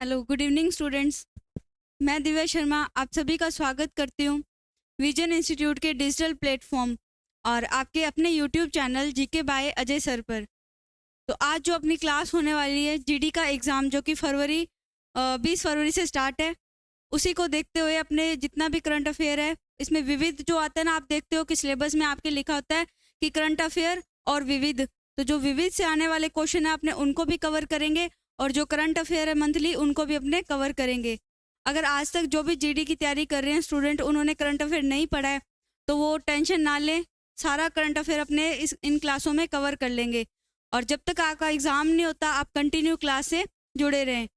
Hello, good evening students. मैं दिव्या शर्मा आप सभी का स्वागत करती हूँ विजन इंस्टीट्यूट के डिजिटल प्लेटफॉर्म और आपके अपने YouTube channel GK by Ajay sir पर। तो आज जो अपनी क्लास होने वाली है जीडी का एग्ज़ाम, जो कि 20 फरवरी से स्टार्ट है, उसी को देखते हुए अपने जितना भी करंट अफेयर है, इसमें विविध जो आता है ना, आप देखते हो कि सिलेबस में आपके लिखा होता है कि करंट अफेयर और विविध। तो जो विविध से आने वाले क्वेश्चन है अपने उनको भी कवर करेंगे और जो करंट अफेयर है मंथली उनको भी अपने कवर करेंगे। अगर आज तक जो भी जीडी की तैयारी कर रहे हैं स्टूडेंट, उन्होंने करंट अफेयर नहीं पढ़ा है तो वो टेंशन ना लें, सारा करंट अफेयर अपने इन क्लासों में कवर कर लेंगे। और जब तक आपका एग्ज़ाम नहीं होता आप कंटिन्यू क्लास से जुड़े रहें।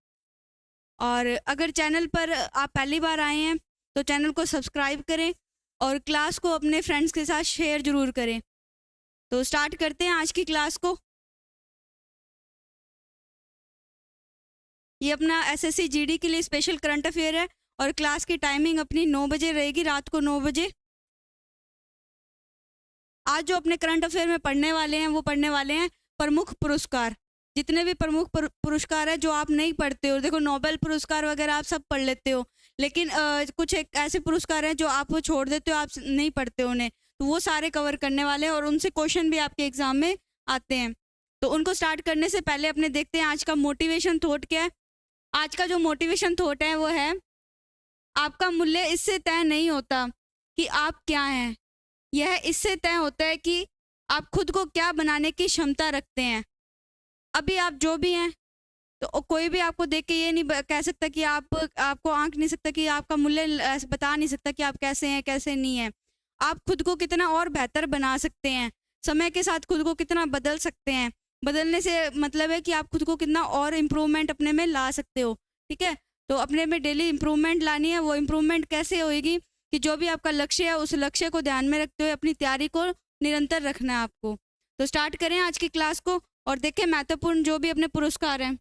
और अगर चैनल पर आप पहली बार आए हैं तो चैनल को सब्सक्राइब करें और क्लास को अपने फ्रेंड्स के साथ शेयर ज़रूर करें। तो स्टार्ट करते हैं आज की क्लास को। ये अपना एसएससी जीडी के लिए स्पेशल करंट अफेयर है और क्लास की टाइमिंग अपनी 9 बजे रहेगी, रात को 9 बजे। आज जो अपने करंट अफेयर में पढ़ने वाले हैं वो पढ़ने वाले हैं प्रमुख पुरस्कार। जितने भी प्रमुख पुरस्कार है जो आप नहीं पढ़ते हो, देखो नोबेल पुरस्कार वगैरह आप सब पढ़ लेते हो, लेकिन कुछ एक ऐसे पुरस्कार हैं जो आप वो छोड़ देते हो, आप नहीं पढ़ते हो उन्हें, तो वो सारे कवर करने वाले हैं और उनसे क्वेश्चन भी आपके एग्जाम में आते हैं। तो उनको स्टार्ट करने से पहले अपने देखते हैं आज का मोटिवेशन थॉट क्या है। आज का जो मोटिवेशन थॉट है वो है, आपका मूल्य इससे तय नहीं होता कि आप क्या हैं, यह इससे तय होता है कि आप खुद को क्या बनाने की क्षमता रखते हैं। अभी आप जो भी हैं, तो कोई भी आपको देख के ये नहीं कह सकता कि आपको आंक नहीं सकता कि आपका मूल्य ऐसे बता नहीं सकता कि आप कैसे हैं कैसे नहीं हैं। आप खुद को कितना और बेहतर बना सकते हैं, समय के साथ खुद को कितना बदल सकते हैं। बदलने से मतलब है कि आप खुद को कितना और इम्प्रूवमेंट अपने में ला सकते हो। ठीक है, तो अपने में डेली इम्प्रूवमेंट लानी है। वो इम्प्रूवमेंट कैसे होएगी कि जो भी आपका लक्ष्य है उस लक्ष्य को ध्यान में रखते हुए अपनी तैयारी को निरंतर रखना है आपको। तो स्टार्ट करें आज की क्लास को और देखें महत्वपूर्ण जो भी अपने पुरस्कार हैं।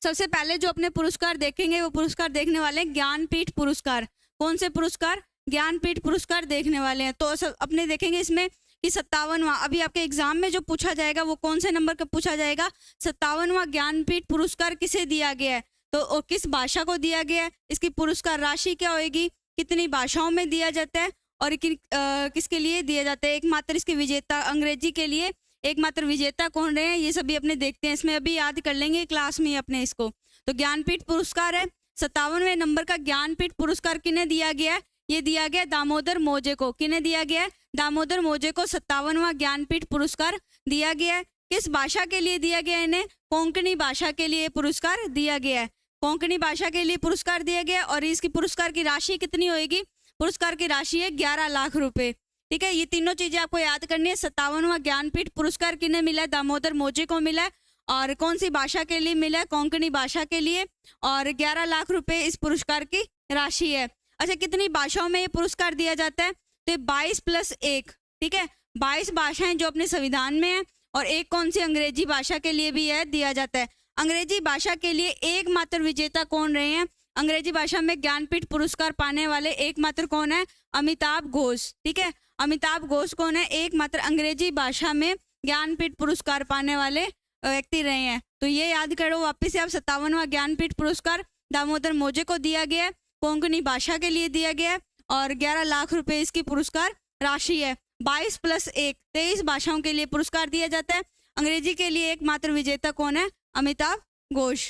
सबसे पहले जो अपने पुरस्कार देखेंगे वो पुरस्कार देखने वाले हैं ज्ञानपीठ पुरस्कार। कौन से पुरस्कार? ज्ञानपीठ पुरस्कार देखने वाले हैं। तो सब अपने देखेंगे इसमें कि 57वां, अभी आपके एग्जाम में जो पूछा जाएगा वो कौन से नंबर का पूछा जाएगा, 57वां ज्ञानपीठ पुरस्कार किसे दिया गया है, तो किस भाषा को दिया गया है, इसकी पुरस्कार राशि क्या होगी, कितनी भाषाओं में दिया जाता है और किसके लिए दिया जाता है। एकमात्र इसके विजेता, अंग्रेजी के लिए एकमात्र विजेता कौन रहे हैं, ये सभी अपने देखते हैं। इसमें अभी याद कर लेंगे क्लास में अपने इसको। तो ज्ञानपीठ पुरस्कार है, 57वें नंबर का ज्ञानपीठ पुरस्कार किन्हें दिया गया है, ये दिया गया दामोदर मोजे को। किन्हें दिया गया है? दामोदर मोजे को 57वां ज्ञानपीठ पुरस्कार दिया गया है। किस भाषा के लिए दिया गया है इन्हें? कोंकणी भाषा के लिए पुरस्कार दिया गया है। कोंकणी भाषा के लिए पुरस्कार दिया गया और इसकी पुरस्कार की राशि कितनी होगी? पुरस्कार की राशि है 11 लाख रुपए। ठीक है, ये तीनों चीजें आपको याद करनी है। 57वां ज्ञानपीठ पुरस्कार किन्हें मिला है? दामोदर मोजे को मिला है। और कौन सी भाषा के लिए मिला है? कोंकणी भाषा के लिए। और 11 लाख रुपए इस पुरस्कार की राशि है। अच्छा, कितनी भाषाओं में ये पुरस्कार दिया जाता है? तो 22 + 1। ठीक है, 22 भाषाएं जो अपने संविधान में है और एक कौन सी अंग्रेजी भाषा के लिए भी है दिया जाता है। अंग्रेजी भाषा के लिए एकमात्र विजेता कौन रहे हैं? अंग्रेजी भाषा में ज्ञानपीठ पुरस्कार पाने वाले एकमात्र कौन है? अमिताभ घोष। ठीक है, अमिताभ घोष कौन है? एकमात्र अंग्रेजी भाषा में ज्ञानपीठ पुरस्कार पाने वाले व्यक्ति रहे हैं। तो ये याद करो वापस से आप। 57वां ज्ञानपीठ पुरस्कार दामोदर मोजे को दिया गया है, कोंकणी भाषा के लिए दिया गया है और 11 लाख रुपए इसकी पुरस्कार राशि है। 22 + 1, 23 भाषाओं के लिए पुरस्कार दिया जाता है। अंग्रेजी के लिए एकमात्र विजेता कौन है? अमिताभ घोष।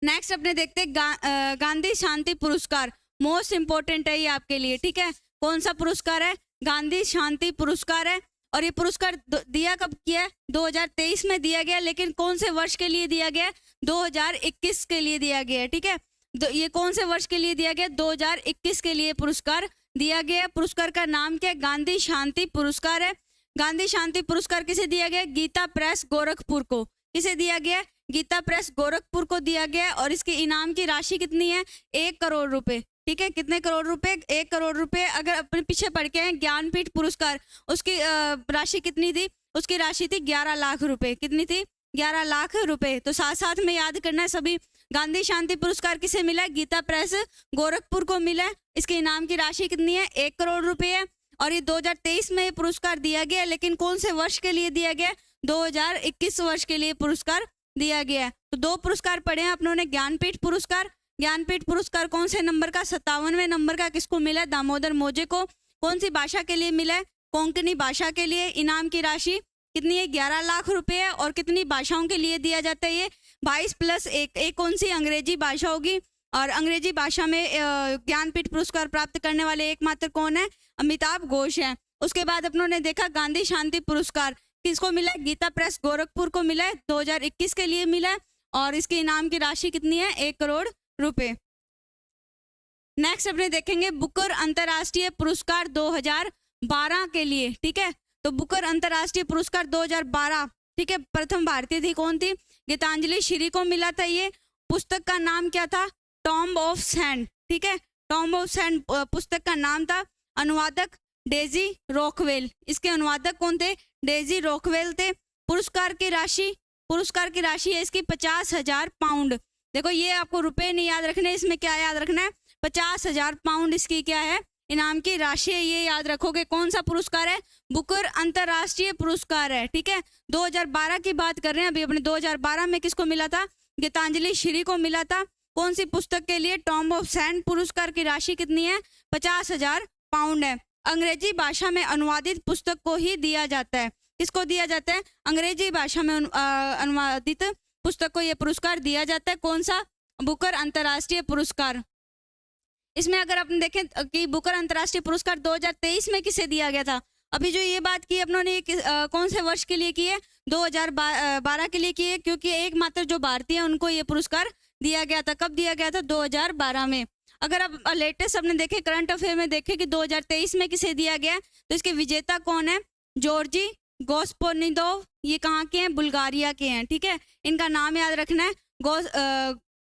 नेक्स्ट अपने देखते हैं गांधी शांति पुरस्कार। मोस्ट इंपॉर्टेंट है ये आपके लिए। ठीक है, कौन सा पुरस्कार है? गांधी शांति पुरस्कार है। और ये पुरस्कार दिया कब किया है? 2023 में दिया गया, लेकिन कौन से वर्ष के लिए दिया गया? 2021 के लिए दिया गया। ठीक है, ये कौन से वर्ष के लिए दिया गया? 2021 के लिए पुरस्कार दिया गया। पुरस्कार का नाम क्या है? गांधी शांति पुरस्कार है। गांधी शांति पुरस्कार किसे दिया गया? गीता प्रेस गोरखपुर को। किसे दिया गया? गीता प्रेस गोरखपुर को दिया गया और इसके इनाम की राशि कितनी है? 1 करोड़ रुपए। ठीक है, कितने करोड़ रुपए? 1 करोड़ रुपए। अगर अपने पीछे पढ़ के हैं ज्ञानपीठ पुरस्कार, उसकी राशि कितनी थी? उसकी राशि थी 11 लाख रुपए। कितनी थी? 11 लाख रुपए। तो साथ साथ में याद करना है सभी। गांधी शांति पुरस्कार किसे मिला है? गीता प्रेस गोरखपुर को मिला है। इसके इनाम की राशि कितनी है? 1 करोड़ रुपए है और ये 2023 में ये पुरस्कार दिया गया, लेकिन कौन से वर्ष के लिए दिया गया? 2021 वर्ष के लिए पुरस्कार दिया गया है। तो 2 पुरस्कार पढ़े हैं अपनों ने, ज्ञानपीठ पुरस्कार। ज्ञानपीठ पुरस्कार कौन से नंबर का? 57वें नंबर का किसको मिला है? दामोदर मोजे को। कौन सी भाषा के लिए मिला है? कोंकणी भाषा के लिए। इनाम की राशि कितनी है? 11 लाख रुपए है। और कितनी भाषाओं के लिए दिया जाता है ये? 22+1। एक कौन सी? अंग्रेजी भाषा होगी। और अंग्रेजी भाषा में ज्ञानपीठ पुरस्कार प्राप्त करने वाले एकमात्र कौन है? अमिताभ घोष है। उसके बाद अपनों ने देखा गांधी शांति पुरस्कार किसको मिला है? गीता प्रेस गोरखपुर को मिला है, 2021 के लिए मिला है। और इसके इनाम की राशि कितनी है? 1 करोड़ रुपए। नेक्स्ट अपने देखेंगे बुकर अंतर्राष्ट्रीय पुरस्कार 2012 के लिए। ठीक है, तो बुकर अंतर्राष्ट्रीय पुरस्कार 2012, ठीक है, प्रथम भारतीय थी, कौन थी? गीतांजलि श्री को मिला था ये। पुस्तक का नाम क्या था? Tomb of sand. ठीक है, टॉम्ब ऑफ सैंड पुस्तक का नाम था। अनुवादक डेजी रॉकवेल। इसके अनुवादक कौन थे? डेजी रॉकवेल थे। पुरस्कार की राशि है इसकी 50,000 पाउंड। देखो ये आपको रुपए नहीं याद रखने, इसमें क्या याद रखना है? 50,000 पाउंड इसकी क्या है? इनाम की राशि है, ये याद रखोगे। कौन सा पुरस्कार है? बुकर अंतर्राष्ट्रीय पुरस्कार है। ठीक है, 2012 की बात कर रहे हैं अभी अपने। 2012 में किसको मिला था? गीतांजलि श्री को मिला था। कौन सी पुस्तक के लिए? Tomb of sand. पुरस्कार की राशि कितनी है? 50,000 पाउंड है। अंग्रेजी भाषा में अनुवादित पुस्तक को ही दिया जाता है। किसको दिया जाता है? अंग्रेजी भाषा में अनुवादित पुस्तक को यह पुरस्कार दिया जाता है। कौन सा? बुकर अंतर्राष्ट्रीय पुरस्कार। इसमें अगर आपने देखें कि बुकर अंतर्राष्ट्रीय पुरस्कार 2023 में किसे दिया गया था? अभी जो ये बात की अपनों ने कौन से वर्ष के लिए की है? 2012 के लिए की है, क्योंकि एकमात्र जो भारतीय है उनको ये पुरस्कार दिया गया था। कब दिया गया था? 2012 में। अगर आप लेटेस्ट अपने देखें, करंट अफेयर में देखें कि 2023 में किसे दिया गया, तो इसके विजेता कौन है? जॉर्जी गोस्पोनिदोव। ये कहाँ के हैं? बुल्गारिया के हैं। ठीक है, इनका नाम याद रखना है,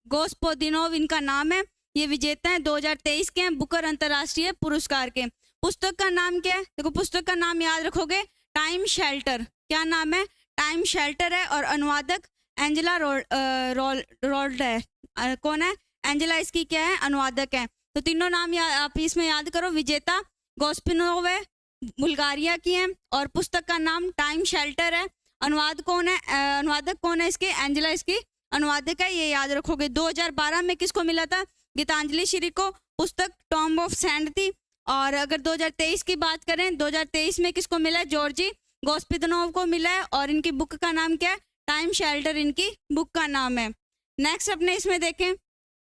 गोस्पोदिनोव इनका नाम है। ये विजेता हैं, 2023 के हैं, बुकर अंतर्राष्ट्रीय पुरस्कार के। पुस्तक का नाम क्या है? देखो पुस्तक का नाम याद रखोगे, टाइम शेल्टर। क्या नाम है? टाइम शेल्टर है। और अनुवादक एंजेला रोल्ड है। कौन है? एंजेला इसकी क्या है? अनुवादक है। तो तीनों नाम आप इसमें याद करो। विजेता गोस्पिनोव है, बुल्गारिया की है, और पुस्तक का नाम टाइम शेल्टर है। अनुवादक कौन है इसके? एंजेला इसकी अनुवादक है, ये याद रखोगे। 2012 में किसको मिला था? गीतांजलि श्री को। पुस्तक टॉम्ब ऑफ सैंड थी। और अगर 2023 की बात करें, 2023 में किसको मिला है? जॉर्जी गोस्पिनोव को मिला है। और इनकी बुक का नाम क्या है? टाइम शेल्टर इनकी बुक का नाम है। नेक्स्ट अपने इसमें देखें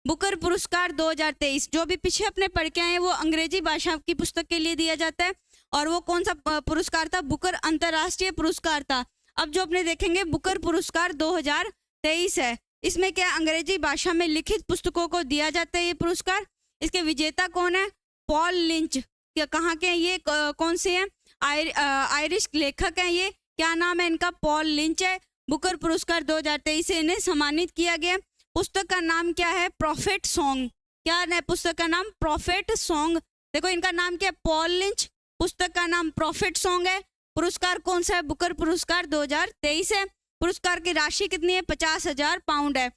बुकर पुरस्कार 2023, जो भी पीछे अपने पढ़ के आए हैं वो अंग्रेजी भाषा की पुस्तक के लिए दिया जाता है। और वो कौन सा पुरस्कार था? बुकर अंतर्राष्ट्रीय पुरस्कार था। अब जो अपने देखेंगे बुकर पुरस्कार 2023 है, इसमें क्या अंग्रेजी भाषा में लिखित पुस्तकों को दिया जाता है ये पुरस्कार। इसके विजेता कौन है? Paul lynch. कहाँ के हैं ये? कौन से हैं? आयरिश लेखक हैं ये। क्या नाम है इनका? पॉल लिंच है। बुकर पुरस्कार 2023 से इन्हें सम्मानित किया गया। पुस्तक का नाम क्या है? Profit song. क्या है पुस्तक का नाम? Profit song. देखो इनका नाम क्या है? Paul lynch. पुस्तक का नाम प्रॉफिट सॉन्ग है। पुरस्कार कौन सा है? बुकर पुरस्कार 2023 है। पुरस्कार की राशि कितनी है? 50,000 पाउंड है।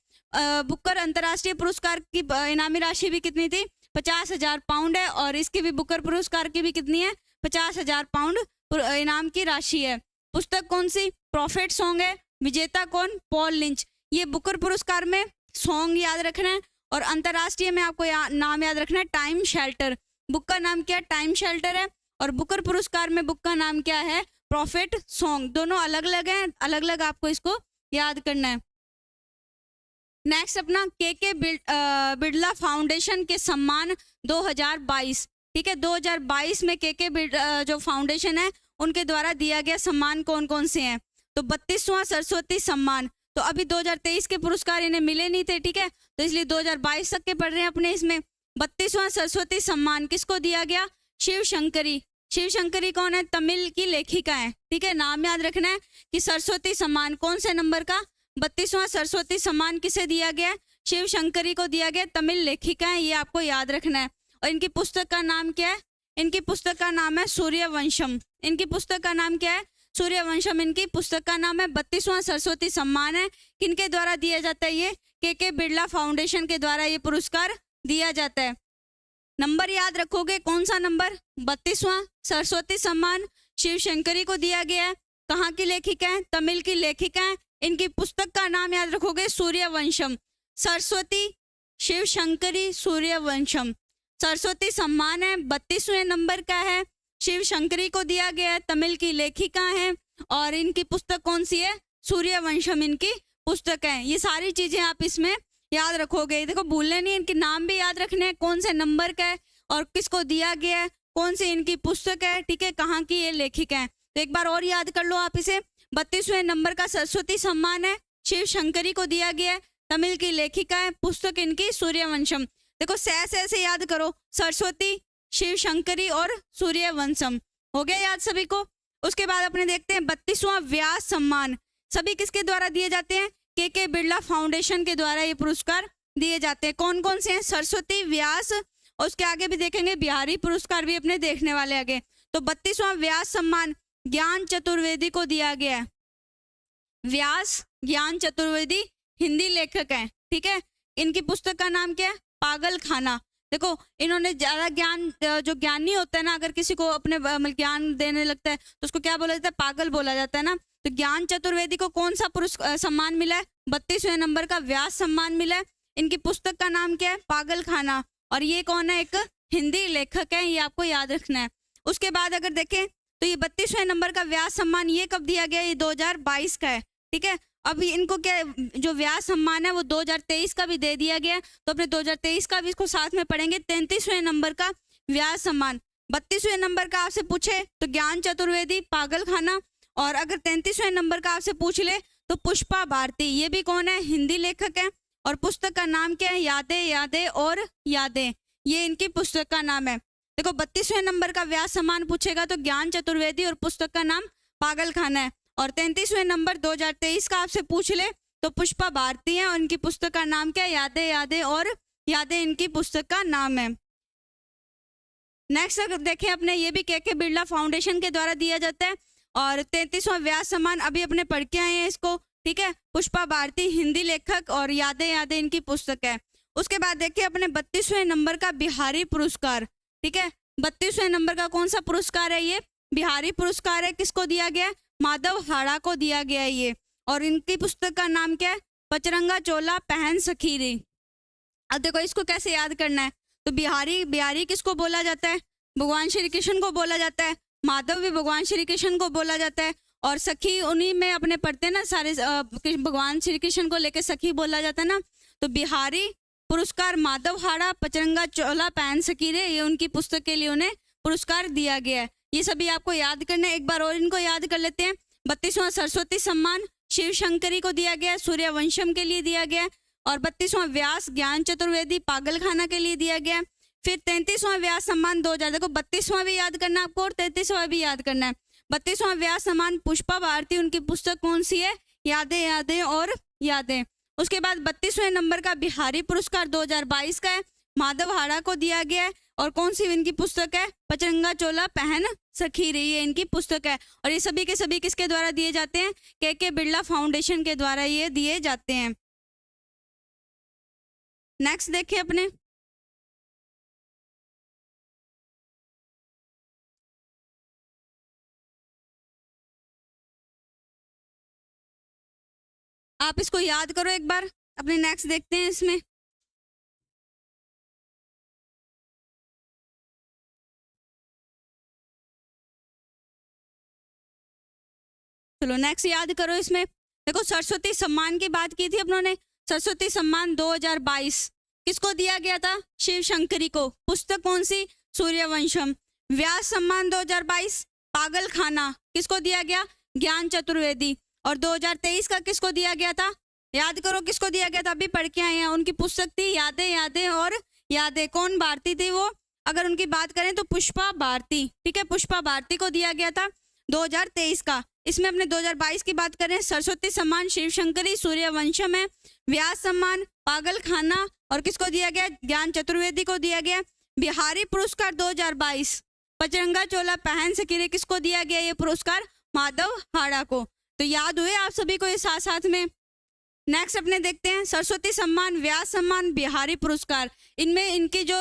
बुकर अंतर्राष्ट्रीय पुरस्कार की इनामी राशि भी कितनी थी? 50,000 पाउंड है। और इसकी भी बुकर पुरस्कार की भी कितनी है? 50,000 पाउंड इनाम की राशि है। पुस्तक कौन सी? प्रॉफिट सॉन्ग है। विजेता कौन? Paul lynch. ये बुकर पुरस्कार में सॉन्ग याद रखना है। और अंतर्राष्ट्रीय में आपको नाम याद रखना है, टाइम शेल्टर। बुक का नाम क्या है? टाइम शेल्टर है। और बुकर पुरस्कार में बुक का नाम क्या है? Profit song. दोनों अलग अलग हैं, अलग अलग आपको इसको याद करना है। नेक्स्ट अपना के बिड़ला फाउंडेशन के सम्मान 2022। ठीक है, 2022 में के जो फाउंडेशन है उनके द्वारा दिया गया सम्मान कौन कौन से हैं? तो 32वां सरस्वती सम्मान। तो अभी 2023 के पुरस्कार इन्हें मिले नहीं थे। ठीक है, तो इसलिए 2022 तक के पढ़ रहे हैं अपने। इसमें 32वां सरस्वती सम्मान किसको दिया गया? शिव शंकरी। शिव शंकरी कौन है? तमिल की लेखिका है। ठीक है, नाम याद रखना है कि सरस्वती सम्मान कौन से नंबर का? 32वां सरस्वती सम्मान किसे दिया गया? शिव शंकरी को दिया गया। तमिल लेखिका है, ये आपको याद रखना है। और इनकी पुस्तक का नाम क्या है? इनकी पुस्तक का नाम है सूर्यवंशम। इनकी पुस्तक का नाम क्या है? सूर्यवंशम इनकी पुस्तक का नाम है। 32वां सरस्वती सम्मान है। किनके द्वारा दिया जाता है? ये के बिड़ला फाउंडेशन के द्वारा ये पुरस्कार दिया जाता है। नंबर याद रखोगे, कौन सा नंबर? 32वां सरस्वती सम्मान शिव शंकरी को दिया गया है। कहाँ की लेखिका है? तमिल की लेखिका है। इनकी पुस्तक का नाम याद रखोगे सूर्यवंशम। सरस्वती शिवशंकरी सूर्यवंशम। सरस्वती सम्मान है, 32वें नंबर का है, शिव शंकरी को दिया गया है, तमिल की लेखिका है और इनकी पुस्तक कौन सी है? सूर्यवंशम इनकी पुस्तक है। ये सारी चीजें आप इसमें याद रखोगे। देखो भूलने नहीं, इनके नाम भी याद रखने हैं, कौन से नंबर का है और किसको दिया गया है, कौन सी इनकी पुस्तक है, ठीक है, कहाँ की ये लेखिका है। तो एक बार और याद कर लो आप इसे। 32वें नंबर का सरस्वती सम्मान है, शिव शंकरी को दिया गया है, तमिल की लेखिका है, पुस्तक इनकी सूर्यवंशम। देखो से याद करो, सरस्वती, शिव शंकरी और सूर्यवंशम। हो गया याद सभी को। उसके बाद अपने देखते हैं 32वां व्यास सम्मान। सभी किसके द्वारा दिए जाते हैं? के बिरला फाउंडेशन के द्वारा ये पुरस्कार दिए जाते हैं। कौन कौन से हैं? सरस्वती, व्यास, और उसके आगे भी देखेंगे बिहारी पुरस्कार भी अपने देखने वाले आगे। तो 32वां व्यास सम्मान ज्ञान चतुर्वेदी को दिया गया है। व्यास ज्ञान चतुर्वेदी हिंदी लेखक हैं, ठीक है। इनकी पुस्तक का नाम क्या है? पागल खाना। देखो इन्होंने ज्यादा ज्ञान, जो ज्ञानी होता है ना, अगर किसी को अपने ज्ञान देने लगता है तो उसको क्या बोला जाता है? पागल बोला जाता है ना। तो ज्ञान चतुर्वेदी को कौन सा सम्मान मिला है? 32वें नंबर का व्यास सम्मान मिला है। इनकी पुस्तक का नाम क्या है? पागल खाना। और ये कौन है? एक हिंदी लेखक है, ये आपको याद रखना है। उसके बाद अगर देखें तो ये 32वें नंबर का व्यास सम्मान ये कब दिया गया? ये 2022 का है, ठीक है। अभी इनको क्या, जो व्यास सम्मान है वो 2023 का भी दे दिया गया, तो अपने 2023 का भी इसको साथ में पढ़ेंगे। 33वें नंबर का व्यास सम्मान। 32वें नंबर का आपसे पूछे तो ज्ञान चतुर्वेदी, पागल खाना, और अगर 33वें नंबर का आपसे पूछ ले तो पुष्पा भारती। ये भी कौन है? हिंदी लेखक है, और पुस्तक का नाम क्या है? यादें यादें और यादें, ये इनकी पुस्तक का नाम है। देखो 32वें नंबर का व्यास सम्मान पूछेगा तो ज्ञान चतुर्वेदी और पुस्तक का नाम पागल खाना है, और 33वें नंबर 2023 का आपसे पूछ ले तो पुष्पा भारती है, और इनकी पुस्तक का नाम क्या है? यादें यादें और यादें, इनकी पुस्तक का नाम है। नेक्स्ट अगर देखें अपने, ये भी के बिरला फाउंडेशन के द्वारा दिया जाता है, और 33वां व्यास सम्मान अभी अपने पढ़ के आए हैं इसको, ठीक है। पुष्पा भारती हिंदी लेखक, और यादें यादें इनकी पुस्तक है। उसके बाद देखिए अपने 32वें नंबर का बिहारी पुरस्कार, ठीक है। 32वें नंबर का कौन सा पुरस्कार है? ये बिहारी पुरस्कार है। किसको दिया गया है? माधव हाड़ा को दिया गया है ये, और इनकी पुस्तक का नाम क्या है? पचरंगा चोला पहन सखी रे। अब देखो इसको कैसे याद करना है। तो बिहारी किसको बोला जाता है? भगवान श्री कृष्ण को बोला जाता है। माधव भी भगवान श्री कृष्ण को बोला जाता है, और सखी उन्हीं में अपने पढ़ते हैं ना सारे, भगवान श्री कृष्ण को लेकर सखी बोला जाता है ना। तो बिहारी पुरस्कार माधव हाड़ा पचरंगा चोला पहन सकी रे, ये उनकी पुस्तक के लिए उन्हें पुरस्कार दिया गया है। ये सभी आपको याद करना है। एक बार और इनको याद कर लेते हैं। 32वां सरस्वती सम्मान शिव शंकरी को दिया गया, सूर्यवंशम के लिए दिया गया, और 32वां व्यास ज्ञान चतुर्वेदी पागल खाना के लिए दिया गया। फिर 33वां व्यास सम्मान 2000, देखो 32वां भी याद करना है आपको और 33वां भी याद करना है। 32वां व्यास सम्मान पुष्पा भारती, उनकी पुस्तक कौन सी है? यादें यादें और यादें। उसके बाद 32वें नंबर का बिहारी पुरस्कार 2022 का है, माधव हाड़ा को दिया गया है, और कौन सी इनकी पुस्तक है? पचरंगा चोला पहन सखी रे, ये इनकी पुस्तक है। और ये सभी के सभी किसके द्वारा दिए जाते हैं? के बिरला फाउंडेशन के द्वारा ये दिए जाते हैं। नेक्स्ट देखिए अपने, आप इसको याद करो एक बार। अपने नेक्स्ट देखते हैं इसमें। चलो नेक्स्ट याद करो इसमें। देखो सरस्वती सम्मान की बात की थी अपनों ने। सरस्वती सम्मान 2022 किसको दिया गया था? शिव शंकरी को। पुस्तक कौन सी? सूर्यवंशम। व्यास सम्मान 2022 पागल खाना किसको दिया गया? ज्ञान चतुर्वेदी। और 2023 का किसको दिया गया था? याद करो किसको दिया गया था, अभी पढ़ के आए हैं। उनकी पुस्तक थी यादें यादें और यादें। कौन भारती थी वो? अगर उनकी बात करें तो पुष्पा भारती, ठीक है। पुष्पा भारती को दिया गया था 2023 का। इसमें अपने 2022 की बात करें, सरस्वती सम्मान शिव शंकरी सूर्यवंशम है, व्यास सम्मान पागल खाना, और किसको दिया गया? ज्ञान चतुर्वेदी को दिया गया। बिहारी पुरस्कार 2022 पचरंगा चोला पहन सकीरे, किसको दिया गया ये पुरस्कार? माधव हाड़ा को। तो याद हुए आप सभी को ये साथ साथ में। नेक्स्ट अपने देखते हैं सरस्वती सम्मान, व्यास सम्मान, बिहारी पुरस्कार। इनमें इनकी जो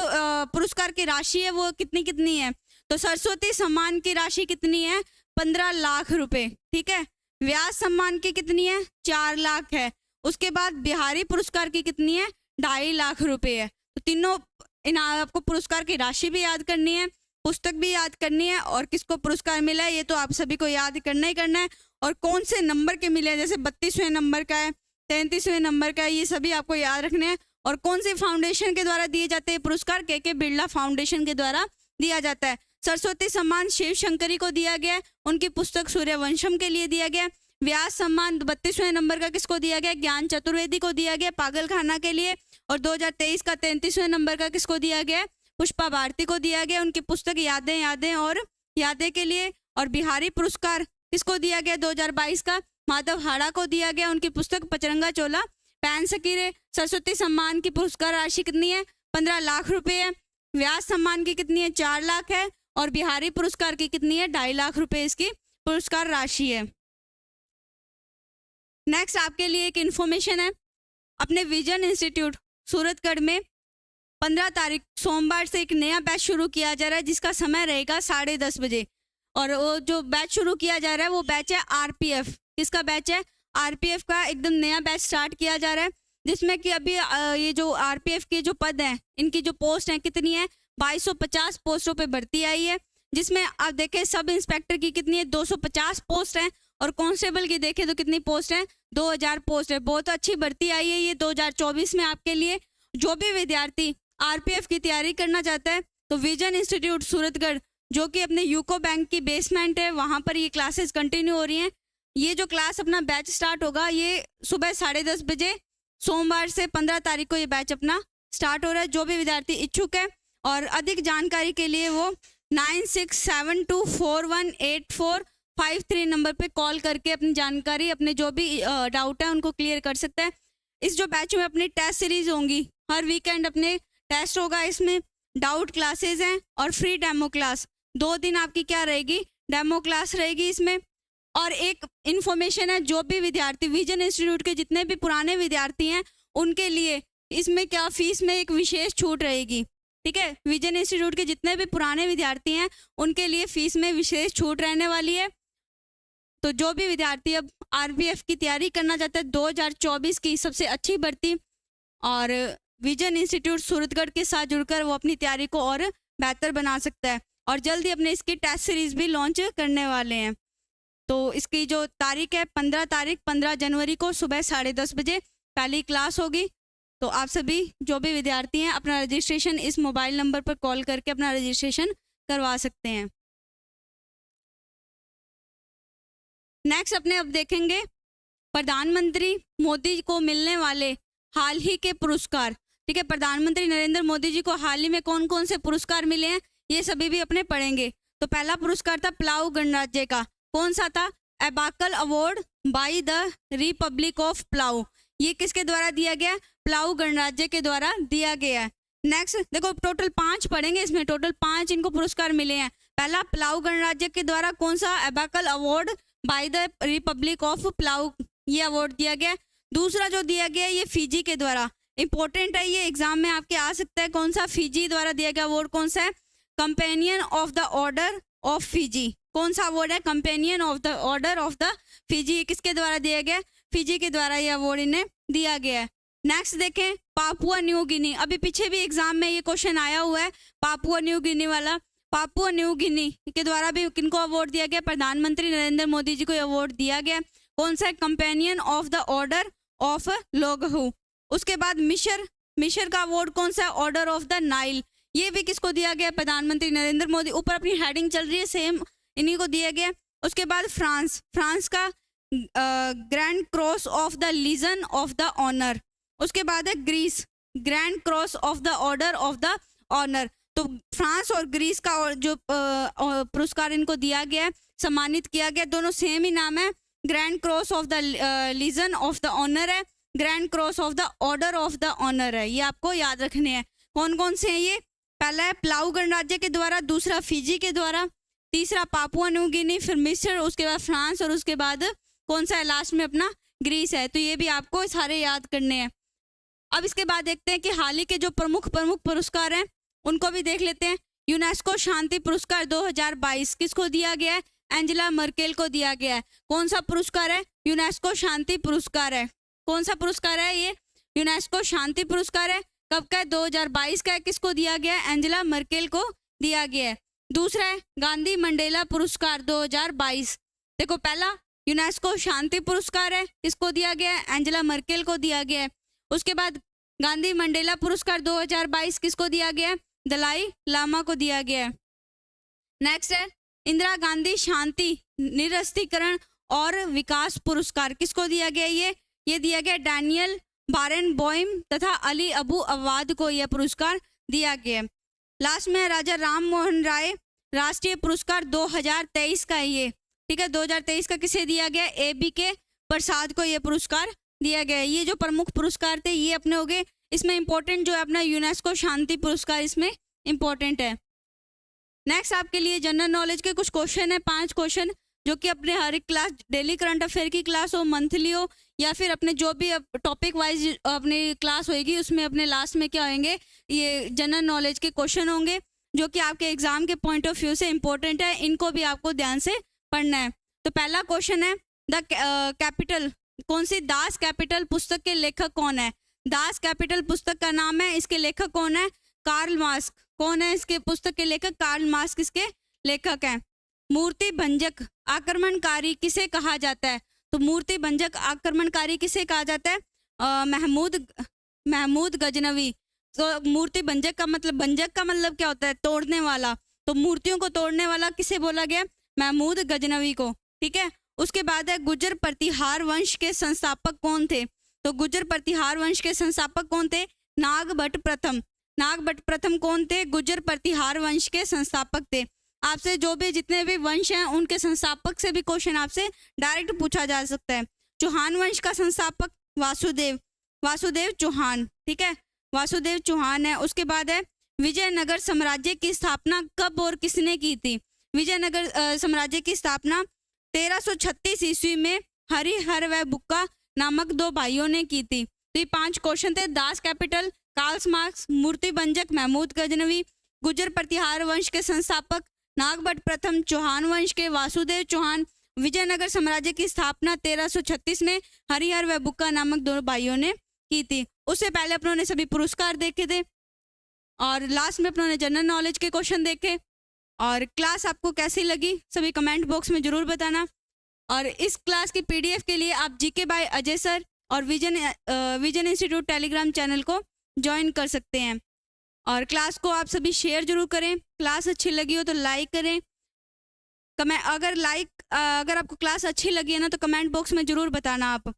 पुरस्कार की राशि है वो कितनी है? तो सरस्वती सम्मान की राशि कितनी है? 15 लाख रुपए, ठीक है। व्यास सम्मान की कितनी है, 4 लाख है। उसके बाद बिहारी पुरस्कार की कितनी है, 2.5 लाख रुपए है। तो तीनों इनाम, आपको पुरस्कार की राशि भी याद करनी है, पुस्तक भी याद करनी है, और किसको पुरस्कार मिला है ये तो आप सभी को याद करना ही करना है, और कौन से नंबर के मिले हैं, जैसे 32वें नंबर का है, 33वें नंबर का है, ये सभी आपको याद रखने हैं। और कौन से फाउंडेशन के द्वारा दिए जाते हैं पुरस्कार, के बिरला फाउंडेशन के द्वारा दिया जाता है। सरस्वती सम्मान शिव शंकरी को दिया गया है, उनकी पुस्तक सूर्यवंशम के लिए दिया गया। व्यास सम्मान 32वें नंबर का किसको दिया गया, ज्ञान चतुर्वेदी को दिया गया, पागल खाना के लिए। और 2023 का 33वें नंबर का किसको दिया गया, पुष्पा भारती को दिया गया, उनकी पुस्तक यादें यादें और यादें के लिए। और बिहारी पुरस्कार किसको दिया गया 2022 का, माधव हाड़ा को दिया गया, उनकी पुस्तक पचरंगा चोला पहन सकी रे। सरस्वती सम्मान की पुरस्कार राशि कितनी है, 15 लाख रुपए है। व्यास सम्मान की कितनी है, 4 लाख है। और बिहारी पुरस्कार की कितनी है, 2.5 लाख रुपए इसकी पुरस्कार राशि है। नेक्स्ट आपके लिए एक इन्फॉर्मेशन है, अपने विजन इंस्टीट्यूट सूरतगढ़ में 15 तारीख सोमवार से एक नया बैच शुरू किया जा रहा है, जिसका समय रहेगा 10:30 बजे। और वो जो बैच शुरू किया जा रहा है वो बैच है आरपीएफ। किसका बैच है, आरपीएफ का एकदम नया बैच स्टार्ट किया जा रहा है, जिसमें कि अभी ये जो आरपीएफ के जो पद हैं, इनकी जो पोस्ट हैं कितनी है, 2250 पोस्टों पे भर्ती आई है। जिसमें आप देखें सब इंस्पेक्टर की कितनी है, 250 पोस्ट हैं, और कांस्टेबल की देखें तो कितनी पोस्ट है, 2000 पोस्ट है। बहुत अच्छी भर्ती आई है ये 2024 में आपके लिए। जो भी विद्यार्थी आरपीएफ की तैयारी करना चाहता है तो विजन इंस्टीट्यूट सूरतगढ़, जो कि अपने यूको बैंक की बेसमेंट है, वहाँ पर ये क्लासेस कंटिन्यू हो रही हैं। ये जो क्लास अपना बैच स्टार्ट होगा ये सुबह 10:30 बजे सोमवार से 15 तारीख को ये बैच अपना स्टार्ट हो रहा है। जो भी विद्यार्थी इच्छुक है और अधिक जानकारी के लिए वो 9672418453 नंबर पे कॉल करके अपनी जानकारी, अपने जो भी डाउट है उनको क्लियर कर सकते हैं। इस जो बैच में अपनी टेस्ट सीरीज होंगी, हर वीकेंड अपने टेस्ट होगा, इसमें डाउट क्लासेस हैं और फ्री डेमो क्लास। 2 दिन आपकी क्या रहेगी, डेमो क्लास रहेगी इसमें। और एक इन्फॉर्मेशन है, जो भी विद्यार्थी विजन इंस्टीट्यूट के जितने भी पुराने विद्यार्थी हैं उनके लिए इसमें क्या फीस में एक विशेष छूट रहेगी। ठीक है, विजन इंस्टीट्यूट के जितने भी पुराने विद्यार्थी हैं उनके लिए फीस में विशेष छूट रहने वाली है। तो जो भी विद्यार्थी अब आरपीएफ की तैयारी करना चाहता है, 2024 की सबसे अच्छी भर्ती और विजन इंस्टीट्यूट सूरतगढ़ के साथ जुड़कर वो अपनी तैयारी को और बेहतर बना सकता है। और जल्दी अपने इसकी टेस्ट सीरीज भी लॉन्च करने वाले हैं। तो इसकी जो तारीख है 15 जनवरी को सुबह 10:30 बजे पहली क्लास होगी। तो आप सभी जो भी विद्यार्थी हैं अपना रजिस्ट्रेशन इस मोबाइल नंबर पर कॉल करके अपना रजिस्ट्रेशन करवा सकते हैं। नेक्स्ट अपने अब देखेंगे प्रधानमंत्री मोदी को मिलने वाले हाल ही के पुरस्कार। ठीक है, प्रधानमंत्री नरेंद्र मोदी जी को हाल ही में कौन कौन से पुरस्कार मिले हैं ये सभी भी अपने पढ़ेंगे। तो पहला पुरस्कार था प्लाऊ गणराज्य का, कौन सा था, एबाकल award by the Republic of plough. ये किसके द्वारा दिया गया, प्लाऊ गणराज्य के द्वारा दिया गया है। नेक्स्ट देखो टोटल 5 पढ़ेंगे, इसमें टोटल 5 इनको पुरस्कार मिले हैं। पहला प्लाऊ गणराज्य के द्वारा कौन सा, एबाकल award by the Republic of plough, ये अवार्ड दिया गया। दूसरा जो दिया गया ये फिजी के द्वारा, इंपॉर्टेंट है, ये एग्जाम में आपके आ सकता है। कौन सा, फिजी द्वारा दिया गया अवार्ड कौन सा है, companion of the order of Fiji. कौन सा अवार्ड है, companion of the order of the Fiji. किसके द्वारा दिया गया, फिजी के द्वारा ये अवार्ड इन्हें दिया गया है। नेक्स्ट देखें पापुआ न्यू गिनी, अभी पीछे भी एग्जाम में ये क्वेश्चन आया हुआ है पापुआ न्यू गिनी वाला। पापुआ न्यू गिनी के द्वारा भी किनको अवार्ड दिया गया, प्रधानमंत्री नरेंद्र मोदी जी को अवार्ड दिया गया। कौन सा है, companion of the order of Logohu. उसके बाद मिशर का अवार्ड कौन सा है, ऑर्डर ऑफ द नाइल, ये भी किसको दिया गया, प्रधानमंत्री नरेंद्र मोदी। ऊपर अपनी हेडिंग चल रही है सेम, इन्हीं को दिया गया। उसके बाद फ्रांस का grand cross of the legion of the honour. उसके बाद है Greece, grand cross of the order of the honour. तो फ्रांस और ग्रीस का जो पुरस्कार इनको दिया गया, सम्मानित किया गया, दोनों सेम ही नाम है। Grand cross of the legion of the honour है, grand cross of the order of the honour है। ये आपको याद रखने हैं। कौन कौन से हैं ये, पहला है प्लाऊ गणराज्य के द्वारा, दूसरा फिजी के द्वारा, तीसरा पापुआ न्यू गिनी, फिर मिस्र, उसके बाद फ्रांस और उसके बाद कौन सा है लास्ट में अपना ग्रीस है। तो ये भी आपको सारे याद करने हैं। अब इसके बाद देखते हैं कि हाल ही के जो प्रमुख पुरस्कार हैं उनको भी देख लेते हैं। यूनेस्को शांति पुरस्कार 2022 किसको दिया गया है, एंजेला मर्केल को दिया गया है। कौन सा पुरस्कार है? यूनेस्को शांति पुरस्कार है। कौन सा पुरस्कार है ये? यूनेस्को शांति पुरस्कार है। कब का है? 2022 का है। किसको दिया गया है? एंजेला मर्केल को दिया गया है। दूसरा है गांधी मंडेला पुरस्कार 2022। देखो, पहला यूनेस्को शांति पुरस्कार है, किसको दिया गया है? एंजेला मर्केल को दिया गया है। उसके बाद गांधी मंडेला पुरस्कार 2022 किसको दिया गया है? दलाई लामा को दिया गया है। नेक्स्ट है इंदिरा गांधी शांति निरस्त्रीकरण और विकास पुरस्कार, किसको दिया गया? ये दिया गया डैनियल बारेनबॉइम तथा अली अबू अवाद को यह पुरस्कार दिया गया है। लास्ट में राजा राम मोहन राय राष्ट्रीय पुरस्कार 2023 का है ये, ठीक है। 2023 का किसे दिया गया? ABK प्रसाद को यह पुरस्कार दिया गया है। ये जो प्रमुख पुरस्कार थे ये अपने हो गए। इसमें इंपॉर्टेंट जो है अपना यूनेस्को शांति पुरस्कार इसमें इंपॉर्टेंट है। नेक्स्ट आपके लिए जनरल नॉलेज के कुछ क्वेश्चन है, 5 क्वेश्चन, जो कि अपने हर एक क्लास, डेली करंट अफेयर की क्लास हो, मंथली हो, या फिर अपने जो भी टॉपिक वाइज अपनी क्लास होएगी उसमें अपने लास्ट में क्या होंगे? ये जनरल नॉलेज के क्वेश्चन होंगे जो कि आपके एग्जाम के पॉइंट ऑफ व्यू से इंपॉर्टेंट है। इनको भी आपको ध्यान से पढ़ना है। तो पहला क्वेश्चन है द कैपिटल, कौन सी दास कैपिटल पुस्तक के लेखक कौन है? दास कैपिटल पुस्तक का नाम है, इसके लेखक कौन है? Karl Marx. कौन है इसके पुस्तक के लेखक? कार्ल मार्क्स इसके लेखक हैं। मूर्ति भंजक आक्रमणकारी किसे कहा जाता है? तो मूर्ति भंजक आक्रमणकारी किसे कहा जाता है? महमूद गजनवी। तो मूर्ति भंजक का मतलब क्या होता है? तोड़ने वाला। तो मूर्तियों को तोड़ने वाला किसे बोला गया? महमूद गजनवी को, ठीक है। उसके बाद है गुर्जर प्रतिहार वंश के संस्थापक कौन थे? तो गुर्जर प्रतिहार वंश के संस्थापक कौन थे? नागभट्ट प्रथम। नागभट्ट प्रथम कौन थे? गुर्जर प्रतिहार वंश के संस्थापक थे। आपसे जो भी जितने भी वंश हैं उनके संस्थापक से भी क्वेश्चन आपसे डायरेक्ट पूछा जा सकता है। चौहान वंश का संस्थापक वासुदेव चौहान, ठीक है, वासुदेव चौहान है। उसके बाद है विजयनगर साम्राज्य की स्थापना कब और किसने की थी? विजयनगर साम्राज्य की स्थापना 1336 ईस्वी में हरिहर व बुक्का नामक 2 भाइयों ने की थी। तो ये 5 क्वेश्चन थे। दास कैपिटल, कार्ल मार्क्स, मूर्ति भंजक महमूद गजनवी, गुर्जर प्रतिहार वंश के संस्थापक नागभट्ट प्रथम, चौहान वंश के वासुदेव चौहान, विजयनगर साम्राज्य की स्थापना 1336 में हरिहर व बुक्का नामक 2 भाइयों ने की थी। उससे पहले अपनों ने सभी पुरस्कार देखे थे और लास्ट में अपनों ने जनरल नॉलेज के क्वेश्चन देखे। और क्लास आपको कैसी लगी सभी कमेंट बॉक्स में जरूर बताना। और इस क्लास की PDF के लिए आप GK बाय अजय सर और विजन इंस्टीट्यूट टेलीग्राम चैनल को ज्वाइन कर सकते हैं। और क्लास को आप सभी शेयर जरूर करें। क्लास अच्छी लगी हो तो लाइक करें। अगर आपको क्लास अच्छी लगी है ना तो कमेंट बॉक्स में ज़रूर बताना आप।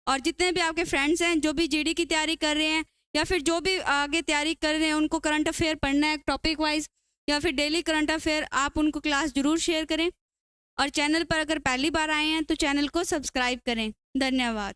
और जितने भी आपके फ्रेंड्स हैं जो भी GD की तैयारी कर रहे हैं या फिर जो भी आगे तैयारी कर रहे हैं, उनको करंट अफेयर पढ़ना है टॉपिक वाइज या फिर डेली करंट अफेयर, आप उनको क्लास ज़रूर शेयर करें। और चैनल पर अगर पहली बार आए हैं तो चैनल को सब्सक्राइब करें। धन्यवाद।